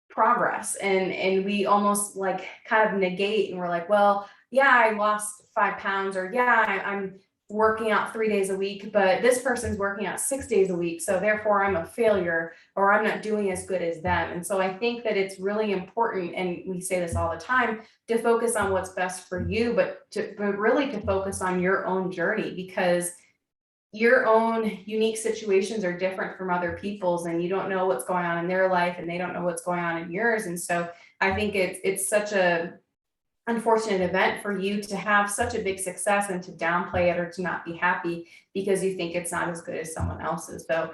progress. And we almost like kind of negate and we're like, well, yeah, I lost 5 pounds, or yeah, I'm working out 3 days a week, but this person's working out 6 days a week. So therefore I'm a failure or I'm not doing as good as them. And so I think that it's really important, and we say this all the time, to focus on what's best for you, but really to focus on your own journey, because your own unique situations are different from other people's, and you don't know what's going on in their life and they don't know what's going on in yours. And so I think it's such a unfortunate event for you to have such a big success and to downplay it or to not be happy because you think it's not as good as someone else's. So,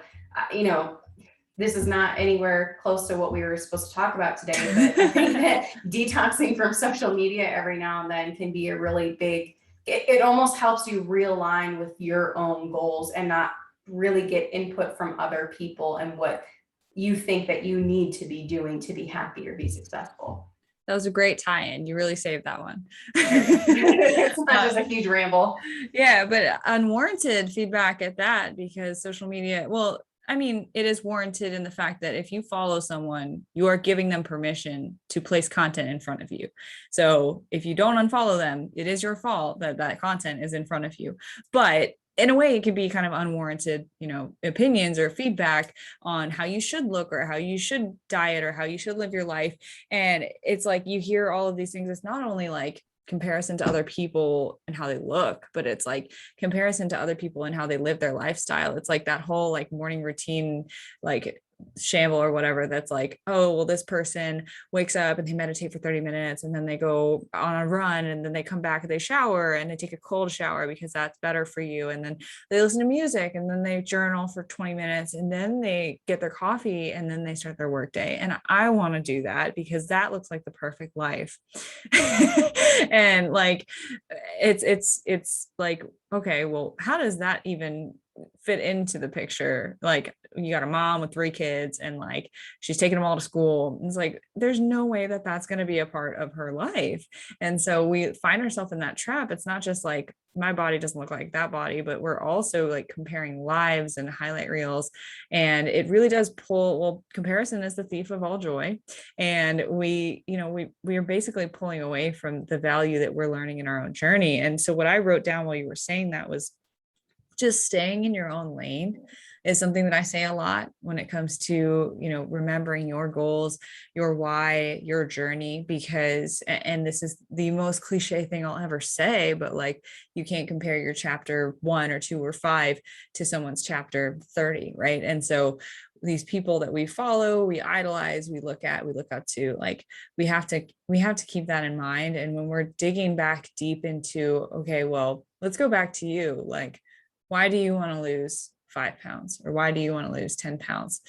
this is not anywhere close to what we were supposed to talk about today, but I think that detoxing from social media every now and then can be a really big, it almost helps you realign with your own goals and not really get input from other people and what you think that you need to be doing to be happy or be successful. That was a great tie-in. You really saved that one. It's not just a huge ramble. Yeah, but unwarranted feedback at that, because social media, well, I mean, it is warranted in the fact that if you follow someone, you are giving them permission to place content in front of you. So if you don't unfollow them, it is your fault that that content is in front of you. But in a way, it can be kind of unwarranted, opinions or feedback on how you should look or how you should diet or how you should live your life. And it's like you hear all of these things. It's not only like comparison to other people and how they look, but it's like comparison to other people and how they live their lifestyle. It's like that whole like morning routine, like shamble or whatever that's like, oh, well, this person wakes up and they meditate for 30 minutes and then they go on a run and then they come back and they shower and they take a cold shower because that's better for you. And then they listen to music and then they journal for 20 minutes and then they get their coffee and then they start their work day. And I want to do that because that looks like the perfect life. And like, it's like, okay, well, how does that even fit into the picture? Like, you got a mom with 3 kids and like she's taking them all to school. It's like there's no way that that's going to be a part of her life. And so we find ourselves in that trap. It's not just like my body doesn't look like that body, but we're also like comparing lives and highlight reels. And it really does pull, well, comparison is the thief of all joy. And we are basically pulling away from the value that we're learning in our own journey. And so what I wrote down while you were saying that was just staying in your own lane is something that I say a lot when it comes to, remembering your goals, your why, your journey, because, and this is the most cliche thing I'll ever say, but like, you can't compare your chapter 1 or 2 or 5 to someone's chapter 30. Right. And so these people that we follow, we idolize, we look up to, like, we have to keep that in mind. And when we're digging back deep into, okay, well, let's go back to you. Like, why do you want to lose 5 pounds? Or why do you want to lose 10 pounds?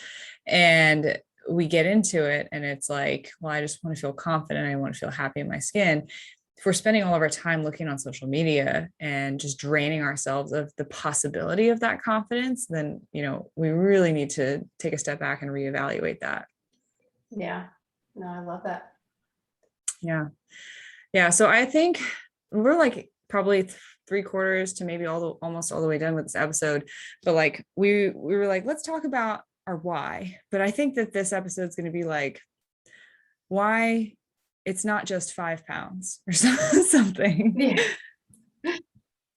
And we get into it and it's like, well, I just want to feel confident. I want to feel happy in my skin. If we're spending all of our time looking on social media and just draining ourselves of the possibility of that confidence, then, we really need to take a step back and reevaluate that. Yeah. No, I love that. Yeah. Yeah. So I think we're like probably 3/4 to maybe almost all the way done with this episode, but like we were like, let's talk about our why. But I think that this episode is going to be like, why it's not just 5 pounds or something. Yeah.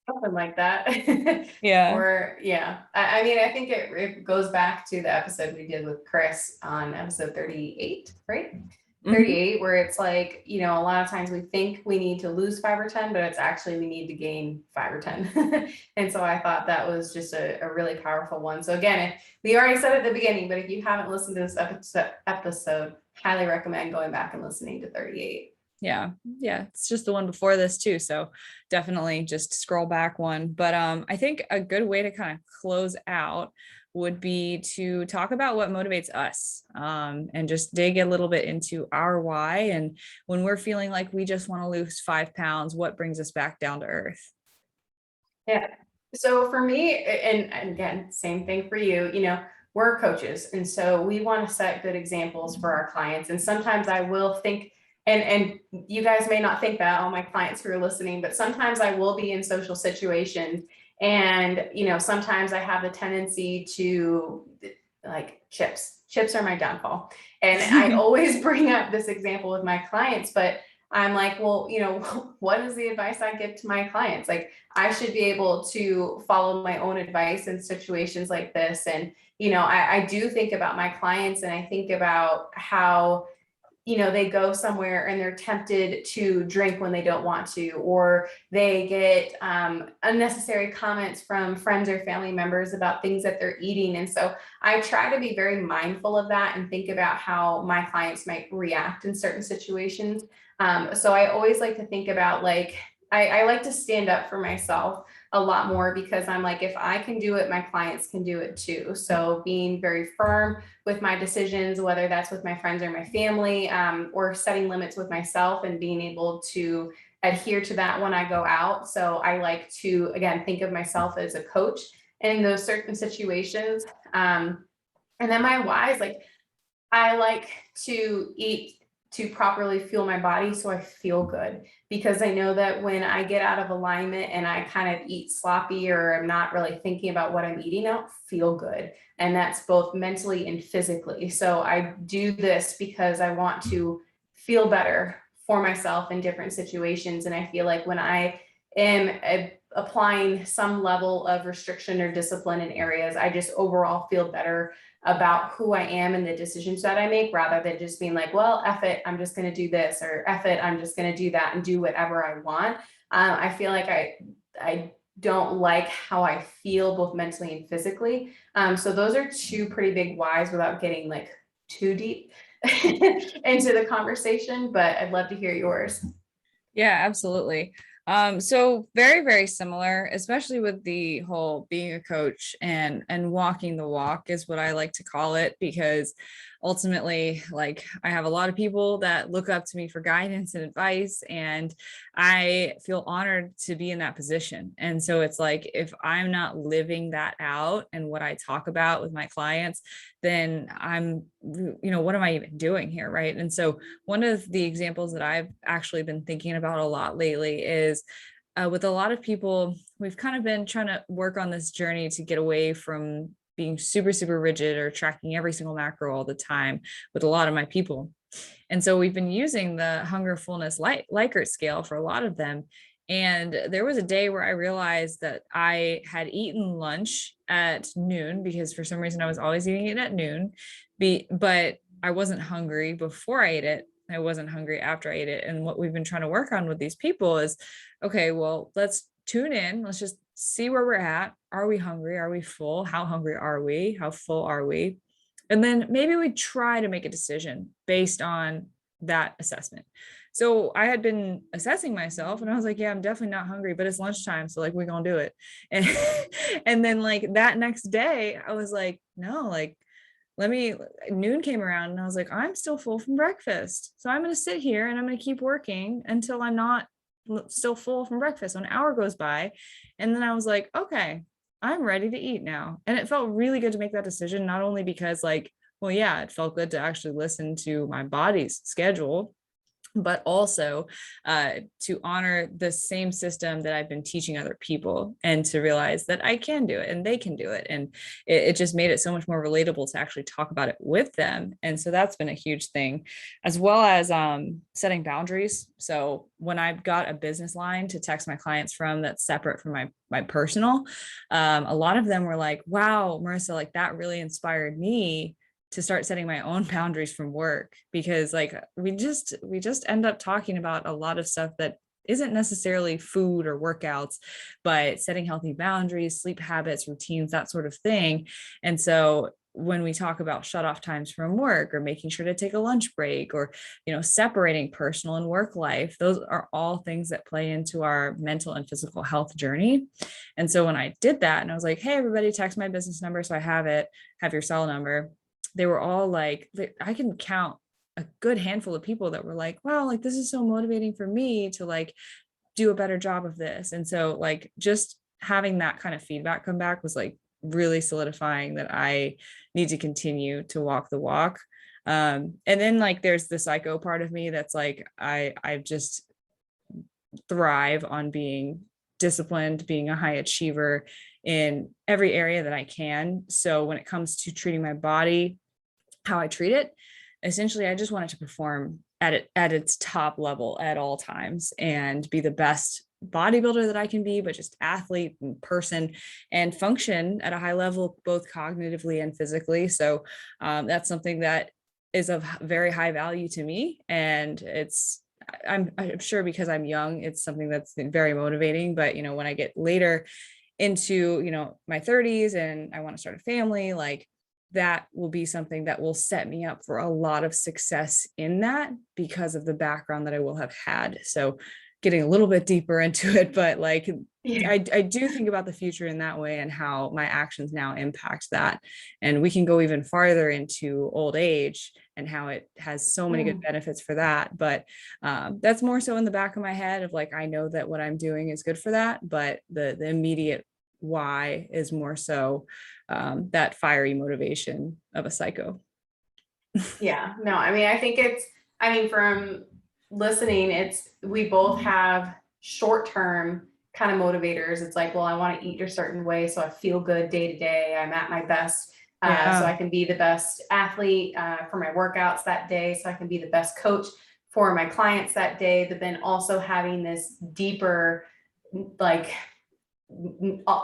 Something like that. Yeah. Or yeah. I mean, I think it goes back to the episode we did with Chris on episode 38, right? 38, where it's like, a lot of times we think we need to lose 5 or 10, but it's actually we need to gain 5 or 10. And so I thought that was just a really powerful one. So again, we already said at the beginning, but if you haven't listened to this episode, highly recommend going back and listening to 38. Yeah. It's just the one before this too. So definitely just scroll back one. But I think a good way to kind of close out would be to talk about what motivates us, and just dig a little bit into our why. And when we're feeling like we just want to lose 5 pounds, what brings us back down to earth? Yeah. So for me, and again, same thing for you, we're coaches. And so we want to set good examples for our clients. And sometimes I will think, and you guys may not think that, all my clients who are listening, but sometimes I will be in social situations and, sometimes I have the tendency to like chips are my downfall. And I always bring up this example with my clients, but I'm like, well, what is the advice I give to my clients? Like, I should be able to follow my own advice in situations like this. And, I do think about my clients and I think about how, they go somewhere and they're tempted to drink when they don't want to, or they get unnecessary comments from friends or family members about things that they're eating. And so I try to be very mindful of that and think about how my clients might react in certain situations. So I always like to think about like, I like to stand up for myself a lot more because I'm like, if I can do it, my clients can do it too. So being very firm with my decisions, whether that's with my friends or my family, or setting limits with myself and being able to adhere to that when I go out. So I like to, again, think of myself as a coach in those certain situations. And then my why is like, I like to eat to properly fuel my body so I feel good, because I know that when I get out of alignment and I kind of eat sloppy or I'm not really thinking about what I'm eating, I don't feel good. And that's both mentally and physically. So I do this because I want to feel better for myself in different situations. And I feel like when I am applying some level of restriction or discipline in areas, I just overall feel better about who I am and the decisions that I make, rather than just being like, well, F it, I'm just going to do this, or F it, I'm just going to do that and do whatever I want. I feel like I don't like how I feel both mentally and physically. So those are two pretty big whys without getting like too deep into the conversation, but I'd love to hear yours. Yeah, absolutely. So very, very similar, especially with the whole being a coach and walking the walk is what I like to call it, because ultimately, like, I have a lot of people that look up to me for guidance and advice, and I feel honored to be in that position. And so it's like, if I'm not living that out and what I talk about with my clients, then I'm, what am I even doing here? Right. And so one of the examples that I've actually been thinking about a lot lately is with a lot of people, we've kind of been trying to work on this journey to get away from being super, super rigid or tracking every single macro all the time with a lot of my people. And so we've been using the hunger, fullness, Likert scale for a lot of them. And there was a day where I realized that I had eaten lunch at noon, because for some reason I was always eating it at noon, but I wasn't hungry before I ate it. I wasn't hungry after I ate it. And what we've been trying to work on with these people is, okay, well, let's tune in. Let's just see where we're at. Are we hungry? Are we full? How hungry are we? How full are we? And then maybe we try to make a decision based on that assessment. So I had been assessing myself and I was like, yeah, I'm definitely not hungry, but it's lunchtime. So like, we're going to do it. And, and then like that next day I was like, no, like, noon came around and I was like, I'm still full from breakfast. So I'm going to sit here and I'm going to keep working until I'm not still full from breakfast. So an hour goes by. And then I was like, okay, I'm ready to eat now. And it felt really good to make that decision, not only because like, well, yeah, it felt good to actually listen to my body's schedule, but also to honor the same system that I've been teaching other people, and to realize that I can do it and they can do it. And it just made it so much more relatable to actually talk about it with them. And so that's been a huge thing, as well as setting boundaries. So when I've got a business line to text my clients from that's separate from my personal, a lot of them were like, wow, Marissa, like that really inspired me to start setting my own boundaries from work, because like we just end up talking about a lot of stuff that isn't necessarily food or workouts, but setting healthy boundaries, sleep habits, routines, that sort of thing. And so when we talk about shut off times from work, or making sure to take a lunch break, or separating personal and work life, those are all things that play into our mental and physical health journey. And so when I did that and I was like, hey everybody, text my business number so I have your cell number, they were all like, I can count a good handful of people that were like, wow, like this is so motivating for me to like do a better job of this. And so like just having that kind of feedback come back was like really solidifying that I need to continue to walk the walk. And then like there's the psycho part of me that's like, I just thrive on being disciplined, being a high achiever in every area that I can. So when it comes to treating my body, how I treat it, essentially, I just want it to perform at its top level at all times and be the best bodybuilder that I can be, but just athlete and person, and function at a high level, both cognitively and physically. So that's something that is of very high value to me. And I'm sure because I'm young, it's something that's very motivating. But, when I get later into, my 30s and I want to start a family, like that will be something that will set me up for a lot of success in that, because of the background that I will have had. So getting a little bit deeper into it, but like, yeah. I do think about the future in that way and how my actions now impact that. And we can go even farther into old age and how it has so many good benefits for that. But that's more so in the back of my head of like, I know that what I'm doing is good for that, but the immediate why is more so that fiery motivation of a psycho. Yeah, no, I mean, I think from listening, we both have short-term kind of motivators. It's like, well, I want to eat a certain way so I feel good day to day. I'm at my best. So I can be the best athlete for my workouts that day. So I can be the best coach for my clients that day. But then also having this deeper, like,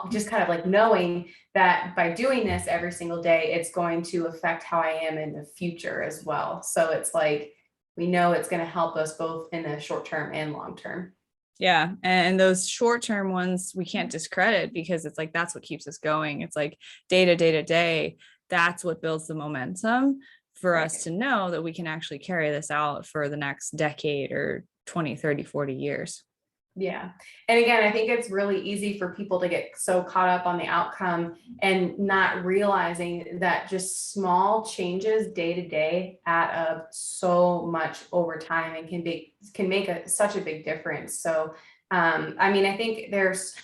just kind of like knowing that by doing this every single day, it's going to affect how I am in the future as well. So it's like, we know it's going to help us both in the short term and long term. Yeah. And those short-term ones we can't discredit because it's like, that's what keeps us going. It's like day to day to day. That's what builds the momentum for Right. us to know that we can actually carry this out for the next decade or 20, 30, 40 years. Yeah. And again, I think it's really easy for people to get so caught up on the outcome and not realizing that just small changes day to day add up so much over time and can make such a big difference. So I mean, I think there's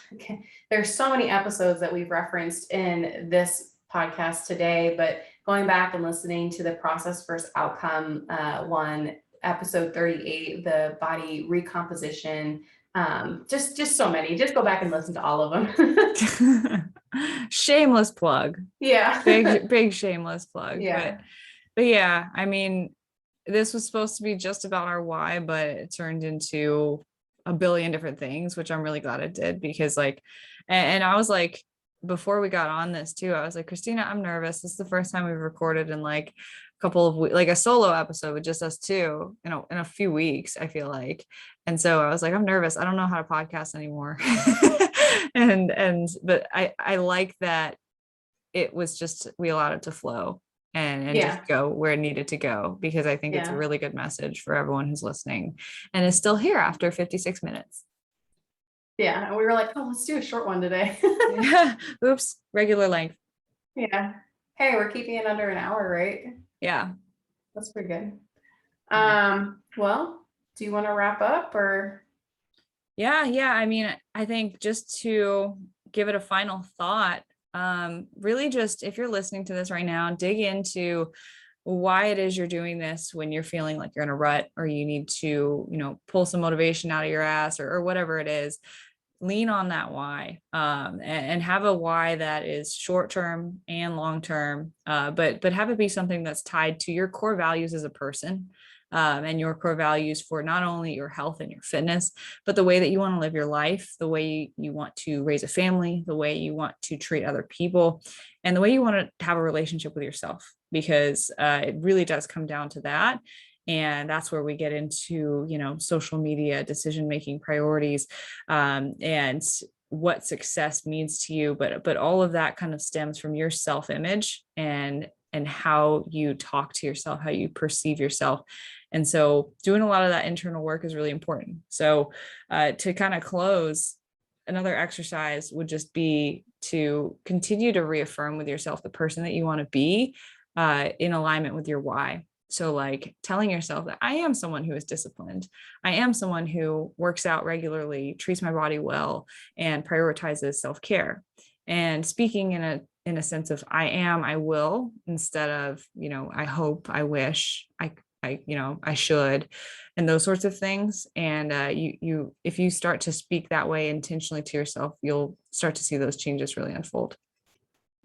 so many episodes that we've referenced in this podcast today, but going back and listening to the process versus outcome one, episode 38, the body recomposition, just so many, just go back and listen to all of them. Shameless plug. Yeah. Big shameless plug. Yeah. But yeah, I mean, this was supposed to be just about our why, but it turned into a billion different things, which I'm really glad it did because like, and I was like, before we got on this too, I was like, Christina, I'm nervous. This is the first time we've recorded in like a couple of weeks, like a solo episode with just us two, you know, in a few weeks, I feel like. And so I was like, I'm nervous. I don't know how to podcast anymore. But I like that it was just, we allowed it to flow and Yeah. just go where it needed to go, because I think it's a Yeah. really good message for everyone who's listening and is still here after 56 minutes. Yeah. And we were like, oh, let's do a short one today. Yeah. Oops. Regular length. Yeah. Hey, we're keeping it under an hour, right? Yeah. That's pretty good. Yeah. Well, do you want to wrap up or? Yeah. I mean, I think just to give it a final thought, really just, if you're listening to this right now, dig into why it is you're doing this when you're feeling like you're in a rut or you need to, you know, pull some motivation out of your ass or whatever it is. Lean on that why, and have a why that is short term and long term, but have it be something that's tied to your core values as a person, and your core values for not only your health and your fitness, but the way that you want to live your life, the way you want to raise a family, the way you want to treat other people, and the way you want to have a relationship with yourself, because it really does come down to that. And that's where we get into, you know, social media, decision making priorities, and what success means to you. But all of that kind of stems from your self image and how you talk to yourself, how you perceive yourself. And so doing a lot of that internal work is really important. So to kind of close, another exercise would just be to continue to reaffirm with yourself the person that you want to be, in alignment with your why. So like telling yourself that I am someone who is disciplined. I am someone who works out regularly, treats my body well, and prioritizes self-care. And speaking in a sense of I will, instead of, you know, I hope, I wish, you know, I should, and those sorts of things. And if you start to speak that way intentionally to yourself, you'll start to see those changes really unfold.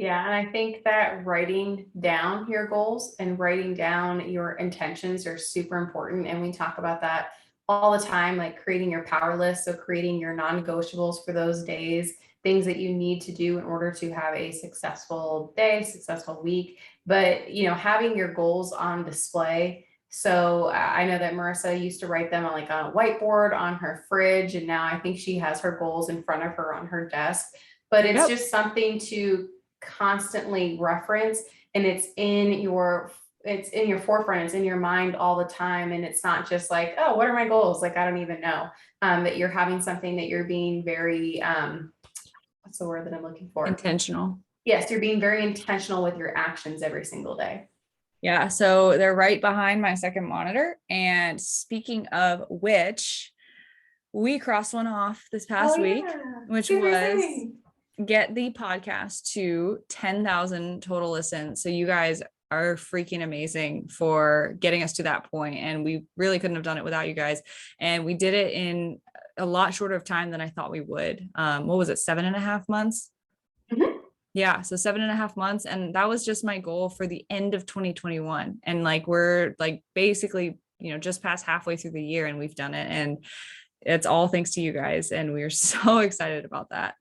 Yeah, and I think that writing down your goals and writing down your intentions are super important. And we talk about that all the time, like creating your power list. So creating your non-negotiables for those days, things that you need to do in order to have a successful day, successful week. But, you know, having your goals on display. So I know that Marissa used to write them on like on a whiteboard on her fridge. And now I think she has her goals in front of her on her desk. But it's just something to constantly reference, and it's in your forefront, it's in your mind all the time. And it's not just like, oh, what are my goals, like I don't even know, that you're having something that you're being very what's the word that I'm looking for? Intentional. Yes, you're being very intentional with your actions every single day. Yeah, so they're right behind my second monitor. And speaking of which, we crossed one off this past week, which was get the podcast to 10,000 total listens. So you guys are freaking amazing for getting us to that point. And we really couldn't have done it without you guys. And we did it in a lot shorter of time than I thought we would. What was it? 7.5 months? Mm-hmm. Yeah. So 7.5 months. And that was just my goal for the end of 2021. And like, we're like basically, you know, just past halfway through the year and we've done it. And it's all thanks to you guys. And we are so excited about that.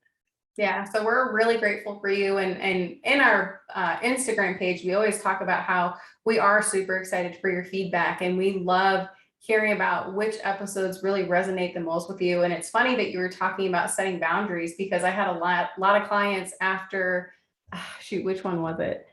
Yeah, so we're really grateful for you. And in our Instagram page, we always talk about how we are super excited for your feedback, and we love hearing about which episodes really resonate the most with you. And it's funny that you were talking about setting boundaries, because I had a lot of clients after, shoot, which one was it?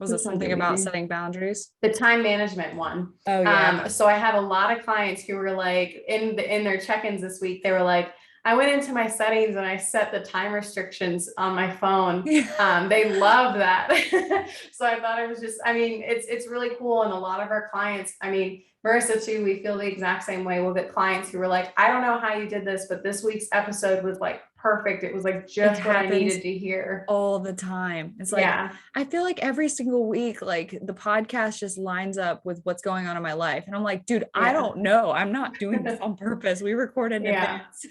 Was it something about setting boundaries? The time management one. Oh yeah. So I had a lot of clients who were like, in their check-ins this week, they were like, I went into my settings and I set the time restrictions on my phone. They love that. So I thought it was just, I mean, it's really cool. And a lot of our clients, I mean, Marissa too, we feel the exact same way. We'll get clients who were like, I don't know how you did this, but this week's episode was like perfect. It was like just what I needed to hear. All the time. It's like, yeah. I feel like every single week, like the podcast just lines up with what's going on in my life. And I'm like, dude, I don't know. I'm not doing this on purpose. We recorded in advance.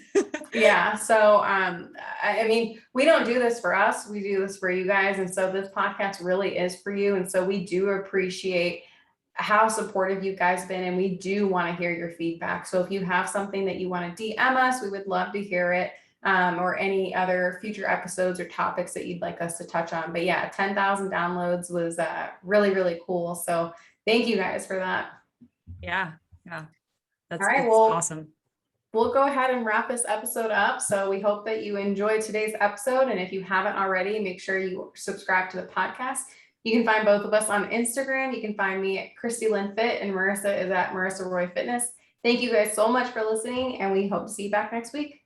Yeah. So, I mean, we don't do this for us. We do this for you guys. And so this podcast really is for you. And so we do appreciate how supportive you guys have been. And we do want to hear your feedback. So if you have something that you want to DM us, we would love to hear it. Or any other future episodes or topics that you'd like us to touch on. But yeah, 10,000 downloads was really, really cool. So thank you guys for that. Yeah. That's all right. Well, awesome. We'll go ahead and wrap this episode up. So we hope that you enjoyed today's episode. And if you haven't already, make sure you subscribe to the podcast. You can find both of us on Instagram. You can find me at Christi Lynn Fit, and Marissa is at Marissa Roy Fitness. Thank you guys so much for listening, and we hope to see you back next week.